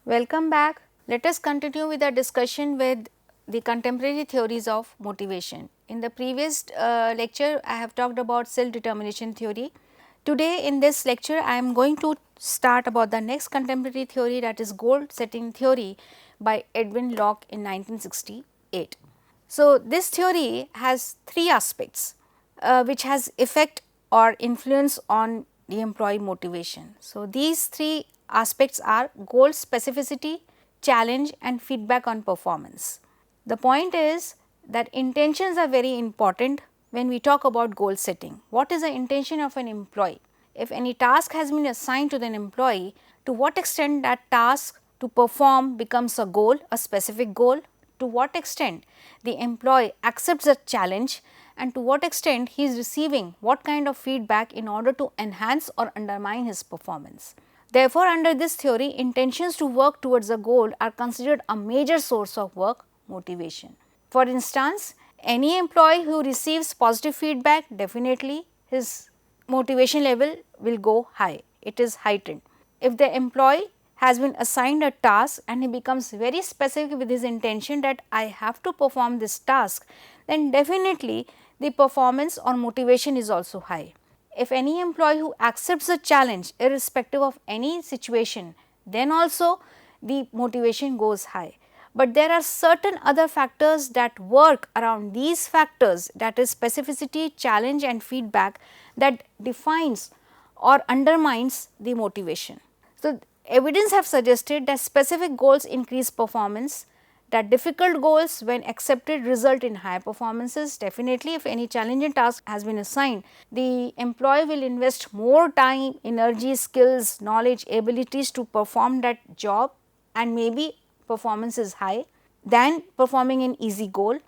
Welcome back. Let us continue with our discussion with the contemporary theories of motivation. In the previous lecture, I have talked about self-determination theory. Today in this lecture, I am going to start about the next contemporary theory, that is goal setting theory by Edwin Locke in 1968. So, this theory has three aspects which has effect or influence on the employee motivation. So, these three aspects are goal specificity, challenge and feedback on performance. The point is that intentions are very important when we talk about goal setting. What is the intention of an employee? If any task has been assigned to an employee, to what extent that task to perform becomes a goal, a specific goal, to what extent the employee accepts the challenge, and to what extent he is receiving what kind of feedback in order to enhance or undermine his performance. Therefore, under this theory, intentions to work towards a goal are considered a major source of work motivation. For instance, any employee who receives positive feedback, definitely his motivation level will go high, it is heightened. If the employee has been assigned a task and he becomes very specific with his intention that I have to perform this task, then definitely the performance or motivation is also high. If any employee who accepts the challenge irrespective of any situation, then also the motivation goes high. But there are certain other factors that work around these factors, that is specificity, challenge and feedback, that defines or undermines the motivation. So, evidence have suggested that specific goals increase performance, that difficult goals when accepted result in higher performances. Definitely, if any challenging task has been assigned, the employee will invest more time, energy, skills, knowledge, abilities to perform that job, and maybe performance is high than performing an easy goal,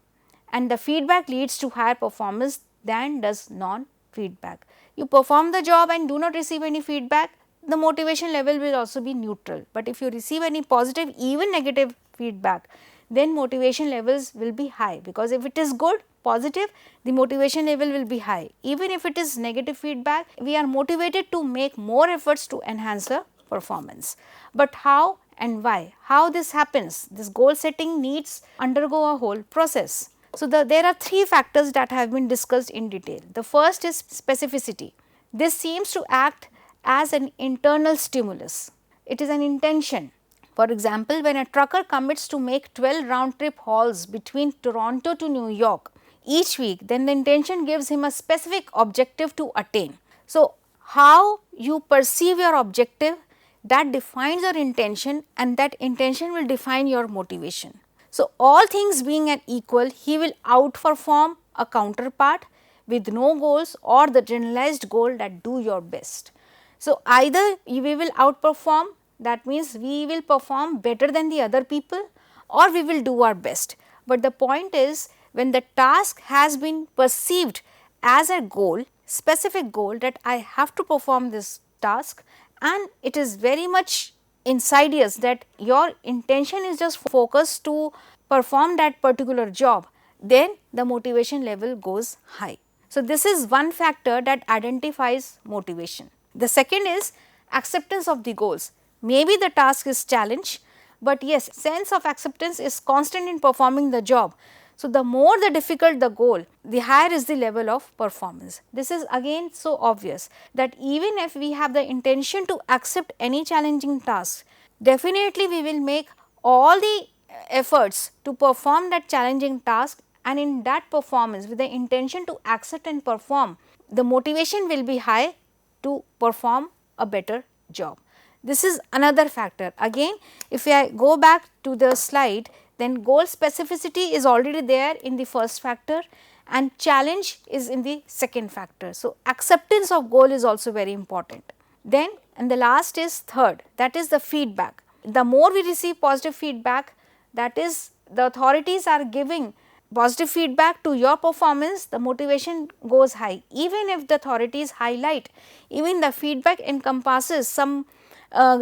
and the feedback leads to higher performance than does non-feedback. You perform the job and do not receive any feedback, the motivation level will also be neutral, but if you receive any positive, even negative feedback, then motivation levels will be high, because if it is good, positive, the motivation level will be high. Even if it is negative feedback, we are motivated to make more efforts to enhance the performance. But how and why? How this happens? This goal setting needs undergo a whole process. So, there are three factors that have been discussed in detail. The first is specificity. This seems to act as an internal stimulus. It is an intention. For example, when a trucker commits to make 12 round trip hauls between Toronto to New York each week, then the intention gives him a specific objective to attain. So, how you perceive your objective, that defines your intention, and that intention will define your motivation. So, all things being at equal, he will outperform a counterpart with no goals or the generalized goal that do your best. So, either we will outperform, that means we will perform better than the other people, or we will do our best. But the point is, when the task has been perceived as a goal, specific goal, that I have to perform this task, and it is very much insidious that your intention is just focused to perform that particular job, then the motivation level goes high. So, this is one factor that identifies motivation. The second is acceptance of the goals. Maybe the task is challenge, but yes, sense of acceptance is constant in performing the job. So, the more the difficult the goal, the higher is the level of performance. This is again so obvious that even if we have the intention to accept any challenging task, definitely we will make all the efforts to perform that challenging task, and in that performance with the intention to accept and perform, the motivation will be high to perform a better job. This is another factor. Again, if I go back to the slide, then goal specificity is already there in the first factor and challenge is in the second factor. So, acceptance of goal is also very important. Then, and the last is third, that is the feedback. The more we receive positive feedback, that is the authorities are giving positive feedback to your performance, the motivation goes high. Even if the authorities highlight, even the feedback encompasses some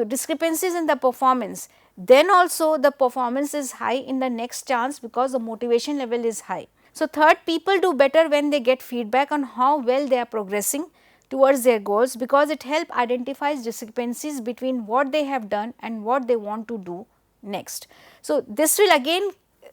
discrepancies in the performance, then also the performance is high in the next chance, because the motivation level is high. So, third, people do better when they get feedback on how well they are progressing. towards their goals, because it helps identify discrepancies between what they have done and what they want to do next. So, this will again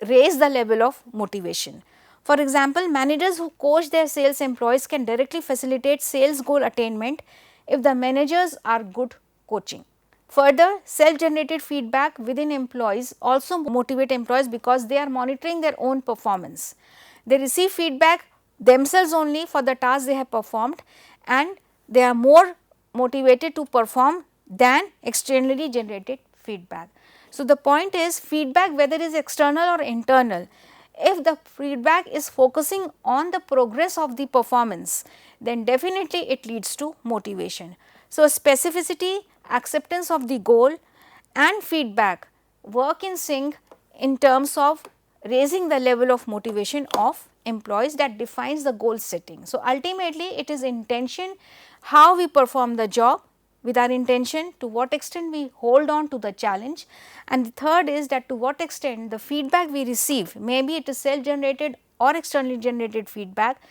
raise the level of motivation. For example, managers who coach their sales employees can directly facilitate sales goal attainment if the managers are good coaching. Further, self-generated feedback within employees also motivate employees because they are monitoring their own performance. They receive feedback themselves only for the task they have performed, and they are more motivated to perform than externally generated feedback. So, the point is, feedback, whether it is external or internal, if the feedback is focusing on the progress of the performance, then definitely it leads to motivation. So, specificity, acceptance of the goal and feedback work in sync in terms of raising the level of motivation of employees that defines the goal setting. So, ultimately it is intention, how we perform the job with our intention, to what extent we hold on to the challenge, and the third is that to what extent the feedback we receive, maybe it is self generated or externally generated feedback,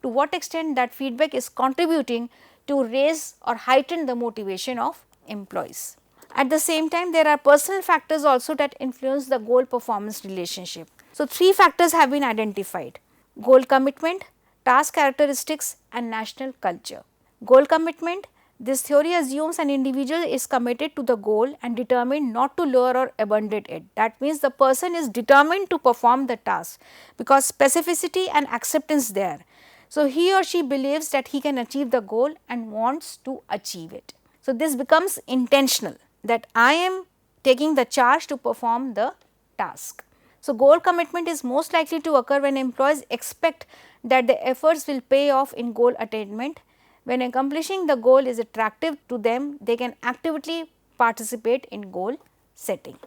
to what extent that feedback is contributing to raise or heighten the motivation of employees. At the same time, there are personal factors also that influence the goal performance relationship. So, three factors have been identified: goal commitment, task characteristics and national culture. Goal commitment: this theory assumes an individual is committed to the goal and determined not to lower or abandon it. That means, the person is determined to perform the task because specificity and acceptance there. So, he or she believes that he can achieve the goal and wants to achieve it. So, this becomes intentional, that I am taking the charge to perform the task. So, goal commitment is most likely to occur when employees expect that the efforts will pay off in goal attainment. When accomplishing the goal is attractive to them, they can actively participate in goal setting.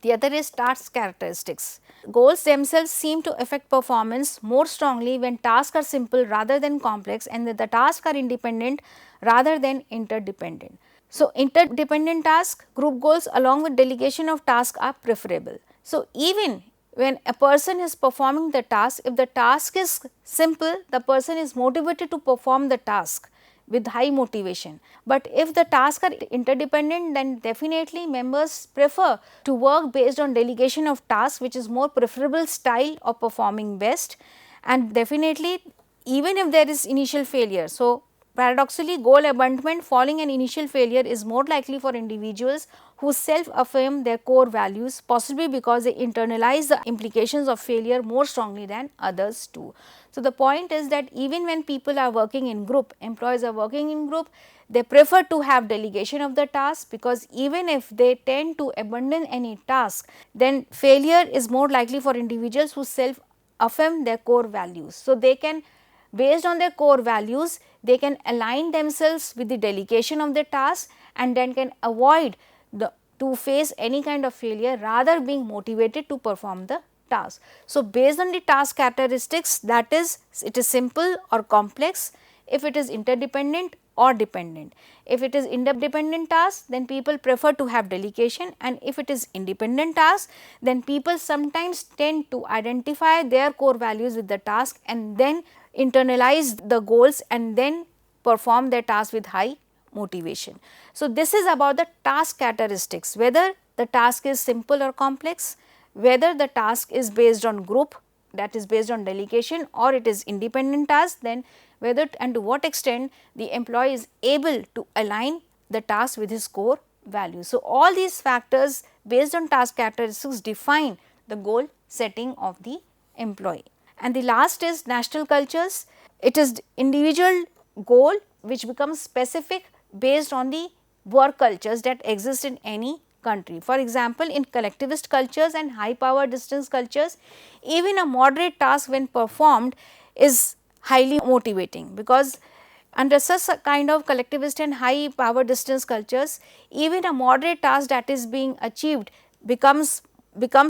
The other is task characteristics. Goals themselves seem to affect performance more strongly when tasks are simple rather than complex, and that the tasks are independent rather than interdependent. So, interdependent tasks, group goals along with delegation of tasks are preferable. So, even when a person is performing the task, if the task is simple, the person is motivated to perform the task with high motivation. But if the tasks are interdependent, then definitely members prefer to work based on delegation of tasks, which is more preferable style of performing best, and definitely even if there is initial failure. So, paradoxically, goal abandonment following an initial failure is more likely for individuals who self-affirm their core values, possibly because they internalize the implications of failure more strongly than others do. So, the point is that even when people are working in group, employees are working in group, they prefer to have delegation of the task, because even if they tend to abandon any task, then failure is more likely for individuals who self-affirm their core values. So, they can, based on their core values, they can align themselves with the delegation of the task and then can avoid to face any kind of failure, rather being motivated to perform the task. So, based on the task characteristics, that is, it is simple or complex, if it is interdependent or dependent. If it is interdependent task, then people prefer to have delegation, and if it is independent task, then people sometimes tend to identify their core values with the task and then internalize the goals and then perform their task with high motivation. So, this is about the task characteristics, whether the task is simple or complex, whether the task is based on group, that is based on delegation, or it is independent task, then whether and to what extent the employee is able to align the task with his core values. So, all these factors based on task characteristics define the goal setting of the employee. And the last is national cultures. It is individual goal which becomes specific based on the work cultures that exist in any country. For example, in collectivist cultures and high power distance cultures, even a moderate task when performed is highly motivating, because under such a kind of collectivist and high power distance cultures, even a moderate task that is being achieved becomes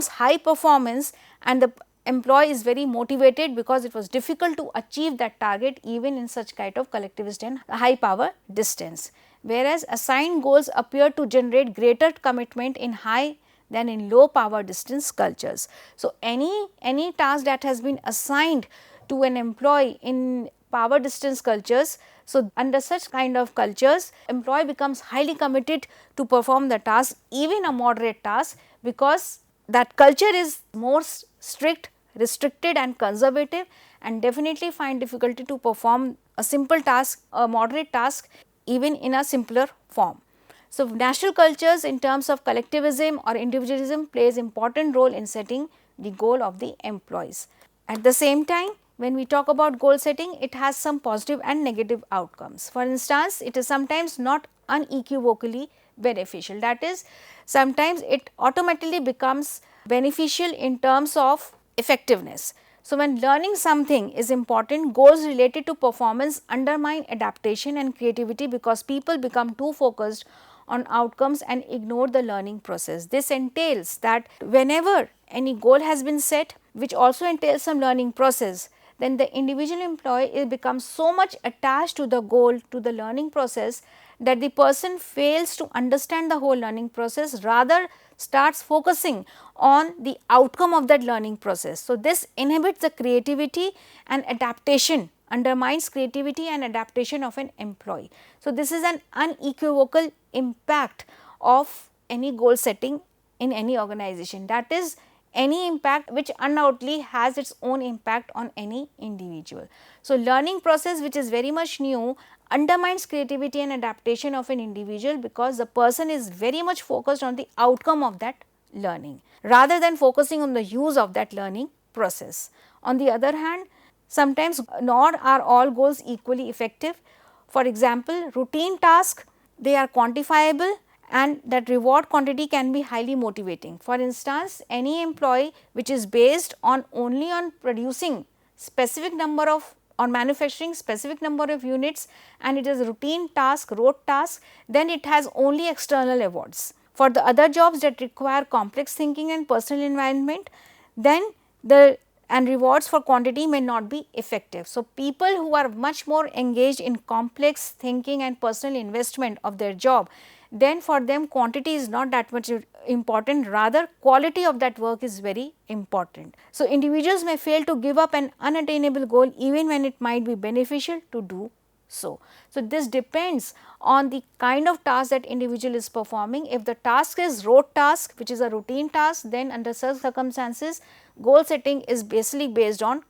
high performance, and the employee is very motivated because it was difficult to achieve that target even in such kind of collectivist and high power distance. Whereas, assigned goals appear to generate greater commitment in high than in low power distance cultures. So, any task that has been assigned to an employee in power distance cultures. So, under such kind of cultures, employee becomes highly committed to perform the task, even a moderate task, because that culture is more strict, restricted and conservative, and definitely find difficulty to perform a simple task, a moderate task, even in a simpler form. So, national cultures in terms of collectivism or individualism plays important role in setting the goal of the employees. At the same time, when we talk about goal setting, it has some positive and negative outcomes. For instance, it is sometimes not unequivocally beneficial, that is, sometimes it automatically becomes beneficial in terms of effectiveness. So, when learning something is important, goals related to performance undermine adaptation and creativity, because people become too focused on outcomes and ignore the learning process. This entails that whenever any goal has been set, which also entails some learning process, then the individual employee becomes so much attached to the goal, to the learning process, that the person fails to understand the whole learning process, rather starts focusing on the outcome of that learning process. So, this inhibits the creativity and adaptation, undermines creativity and adaptation of an employee. So, this is an unequivocal impact of any goal setting in any organization, that is, any impact which undoubtedly has its own impact on any individual. So, learning process which is very much new undermines creativity and adaptation of an individual, because the person is very much focused on the outcome of that learning, rather than focusing on the use of that learning process. On the other hand, sometimes nor are all goals equally effective. For example, routine tasks, they are quantifiable, and that reward quantity can be highly motivating. For instance, any employee which is based on only on producing specific number of or manufacturing specific number of units, and it is a routine task, rote task, then it has only external awards. For the other jobs that require complex thinking and personal involvement, then the and rewards for quantity may not be effective. So, people who are much more engaged in complex thinking and personal investment of their job, then for them quantity is not that much important, rather quality of that work is very important. So, individuals may fail to give up an unattainable goal even when it might be beneficial to do so. So, this depends on the kind of task that individual is performing. If the task is rote task, which is a routine task, then under such circumstances goal setting is basically based on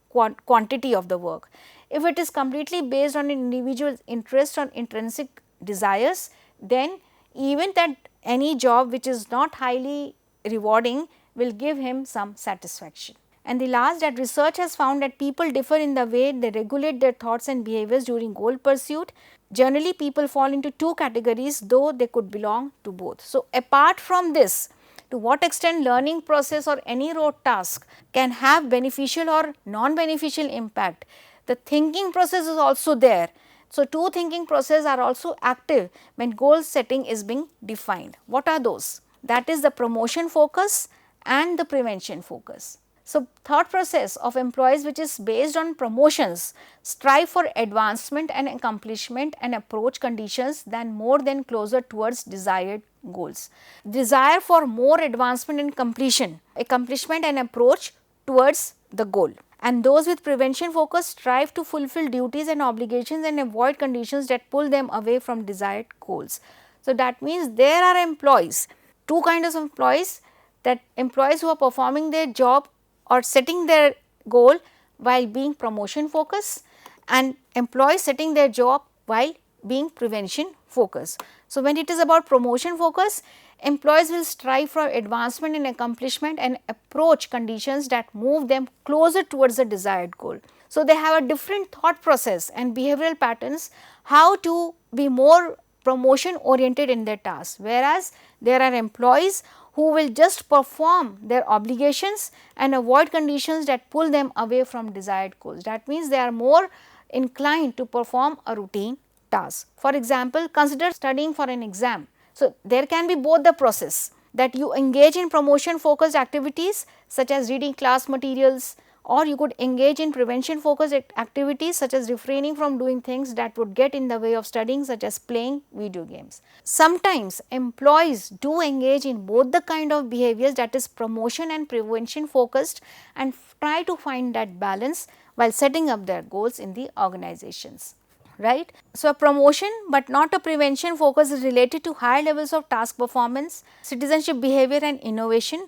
quantity of the work. If it is completely based on an individual's interest or intrinsic desires, then even that any job which is not highly rewarding will give him some satisfaction. And the last, that research has found that people differ in the way they regulate their thoughts and behaviors during goal pursuit. Generally, people fall into two categories, though they could belong to both. So, apart from this, to what extent learning process or any rote task can have beneficial or non-beneficial impact, the thinking process is also there. So, two thinking processes are also active when goal setting is being defined. What are those? That is the promotion focus and the prevention focus. So, thought process of employees which is based on promotions strive for advancement and accomplishment and approach conditions than closer towards desired goals. Desire for more advancement and accomplishment and approach towards the goal. And those with prevention focus strive to fulfill duties and obligations and avoid conditions that pull them away from desired goals. So, that means there are employees, two kinds of employees, that employees who are performing their job or setting their goal while being promotion focused, and employees setting their job while being prevention focused. So, when it is about promotion focus, employees will strive for advancement and accomplishment and approach conditions that move them closer towards the desired goal. So, they have a different thought process and behavioral patterns how to be more promotion oriented in their tasks, whereas there are employees who will just perform their obligations and avoid conditions that pull them away from desired goals. That means, they are more inclined to perform a routine task. For example, consider studying for an exam. So, there can be both the process that you engage in promotion focused activities such as reading class materials or you could engage in prevention focused activities such as refraining from doing things that would get in the way of studying, such as playing video games. Sometimes employees do engage in both the kind of behaviors, that is promotion and prevention focused, and try to find that balance while setting up their goals in the organizations, right. So, a promotion but not a prevention focus is related to higher levels of task performance, citizenship behavior and innovation,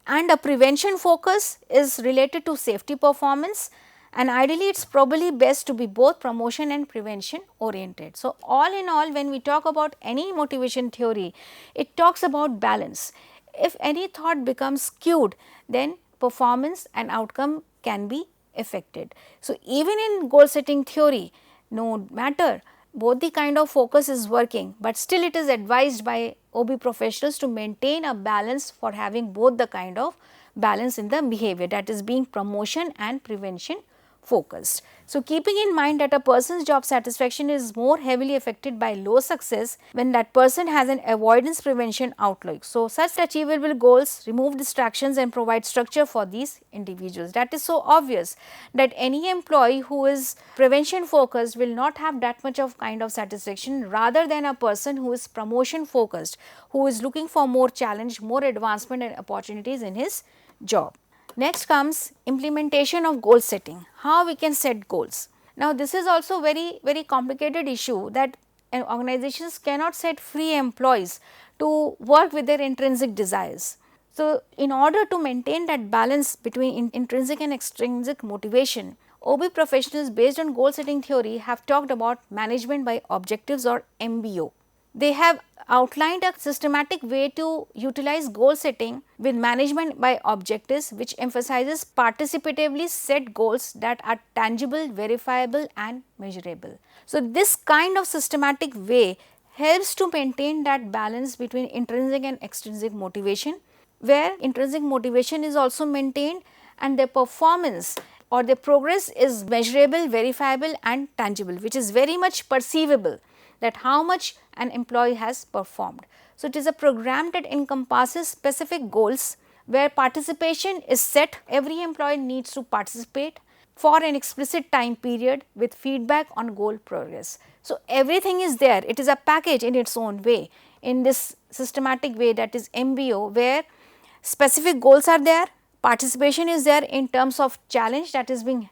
and a prevention focus is related to safety performance, and ideally it is probably best to be both promotion and prevention oriented. So, all in all, when we talk about any motivation theory, it talks about balance. If any thought becomes skewed, then performance and outcome can be affected. So, even in goal setting theory, no matter both the kind of focus is working, but still it is advised by OB professionals to maintain a balance for having both the kind of balance in the behavior, that is being promotion and prevention focused. So, keeping in mind that a person's job satisfaction is more heavily affected by low success when that person has an avoidance prevention outlook. So, such achievable goals remove distractions and provide structure for these individuals. That is so obvious that any employee who is prevention focused will not have that much of kind of satisfaction, rather than a person who is promotion focused, who is looking for more challenge, more advancement and opportunities in his job. Next comes implementation of goal setting, how we can set goals. Now, this is also very complicated issue, that organizations cannot set free employees to work with their intrinsic desires. So, in order to maintain that balance between intrinsic and extrinsic motivation, OB professionals based on goal setting theory have talked about management by objectives, or MBO. They have outlined a systematic way to utilize goal setting with management by objectives, which emphasizes participatively set goals that are tangible, verifiable and measurable. So, this kind of systematic way helps to maintain that balance between intrinsic and extrinsic motivation, where intrinsic motivation is also maintained and their performance or their progress is measurable, verifiable and tangible, which is very much perceivable, that how much an employee has performed. So, it is a program that encompasses specific goals where participation is set. Every employee needs to participate for an explicit time period with feedback on goal progress. So, everything is there, it is a package in its own way in this systematic way, that is MBO, where specific goals are there, participation is there in terms of challenge that is being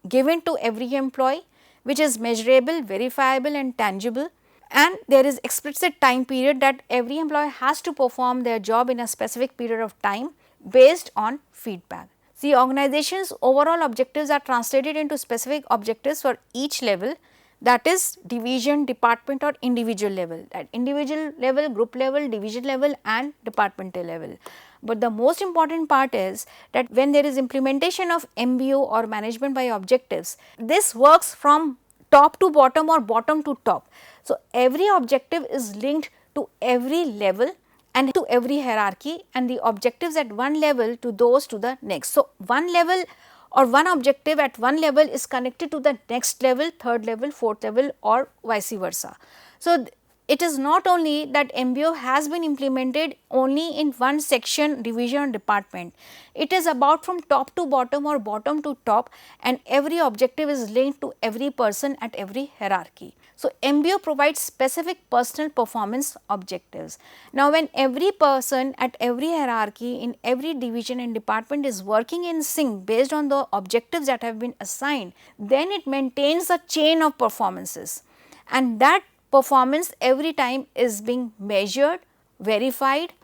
given to every employee, which is measurable, verifiable and tangible, and there is explicit time period that every employee has to perform their job in a specific period of time based on feedback. The organization's overall objectives are translated into specific objectives for each level, that is division, department or individual level, at individual level, group level, division level and departmental level. But the most important part is that when there is implementation of MBO or management by objectives, this works from top to bottom or bottom to top. So, every objective is linked to every level and to every hierarchy, and the objectives at one level to those to the next. So, one level or one objective at one level is connected to the next level, third level, fourth level or vice versa. So, it is not only that MBO has been implemented only in one section, division or department. It is about from top to bottom or bottom to top, and every objective is linked to every person at every hierarchy. So, MBO provides specific personal performance objectives. Now, when every person at every hierarchy in every division and department is working in sync based on the objectives that have been assigned, then it maintains a chain of performances, and that performance every time is being measured, verified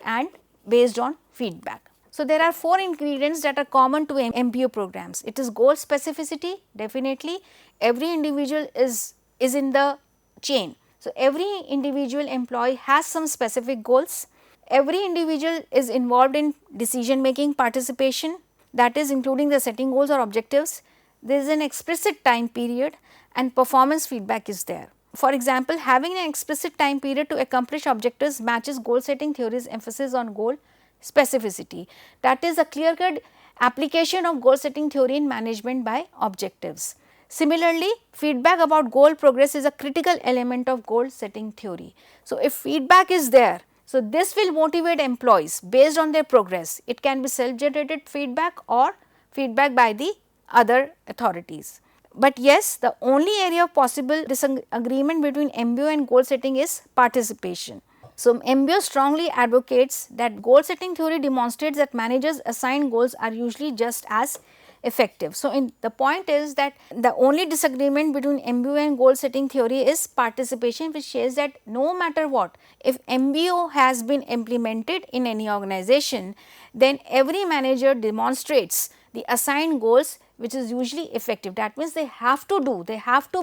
and based on feedback. So, there are 4 ingredients that are common to MBO programs. It is goal specificity, definitely every individual is in the chain. So, every individual employee has some specific goals. Every individual is involved in decision making participation, that is including the setting goals or objectives. There is an explicit time period and performance feedback is there. For example, having an explicit time period to accomplish objectives matches goal setting theory's emphasis on goal specificity. That is a clear-cut application of goal setting theory in management by objectives. Similarly, feedback about goal progress is a critical element of goal setting theory. So, if feedback is there, so this will motivate employees based on their progress. It can be self-generated feedback or feedback by the other authorities. But yes, the only area of possible disagreement between MBO and goal setting is participation. So, MBO strongly advocates that goal setting theory demonstrates that managers assigned goals are usually just as effective. So, the point is that the only disagreement between MBO and goal setting theory is participation, which says that no matter what, if MBO has been implemented in any organization, then every manager demonstrates the assigned goals, which is usually effective. That means they have to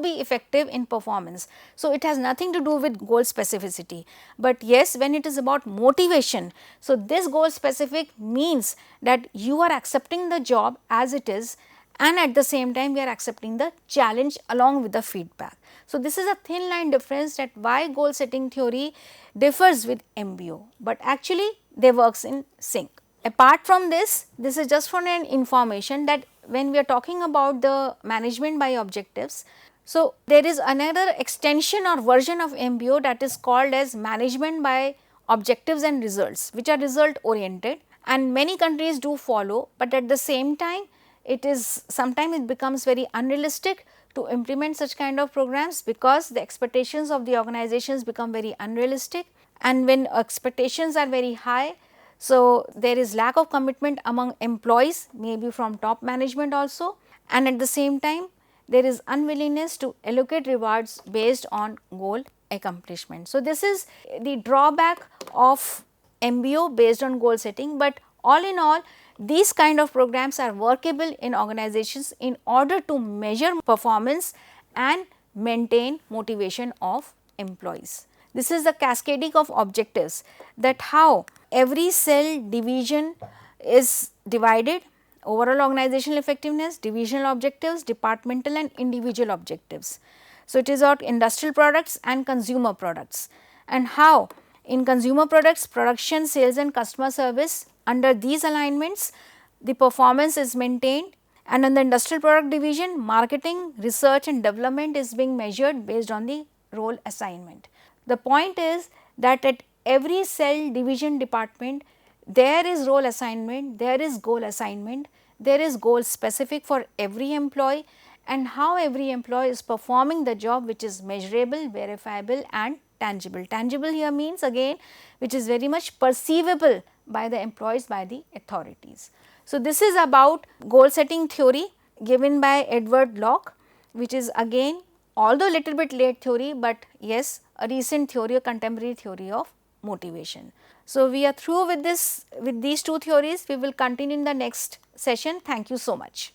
be effective in performance. So, it has nothing to do with goal specificity, but yes, when it is about motivation, so this goal specific means that you are accepting the job as it is, and at the same time we are accepting the challenge along with the feedback. So, this is a thin line difference, that why goal setting theory differs with MBO, but actually they works in sync. Apart from this, this is just for an information that when we are talking about the management by objectives, so there is another extension or version of MBO that is called as management by objectives and results, which are result oriented, and many countries do follow, but at the same time it is sometimes it becomes very unrealistic to implement such kind of programs, because the expectations of the organizations become very unrealistic, and when expectations are very high, so there is lack of commitment among employees, maybe from top management also, and at the same time there is unwillingness to allocate rewards based on goal accomplishment. So, this is the drawback of MBO based on goal setting, but all in all these kind of programs are workable in organizations in order to measure performance and maintain motivation of employees. This is the cascading of objectives, that how every cell division is divided: overall organizational effectiveness, divisional objectives, departmental and individual objectives. So, it is about industrial products and consumer products, and how in consumer products, production, sales and customer service, under these alignments the performance is maintained, and in the industrial product division, marketing, research and development is being measured based on the role assignment. The point is that at every cell division department there is role assignment, there is goal assignment, there is goal specific for every employee, and how every employee is performing the job, which is measurable, verifiable and tangible. Tangible here means again which is very much perceivable by the employees, by the authorities. So, this is about goal setting theory given by Edwin Locke, which is again although little bit late theory, but yes, a recent theory, a contemporary theory of motivation. So, we are through with this, with these two theories. We will continue in the next session. Thank you so much.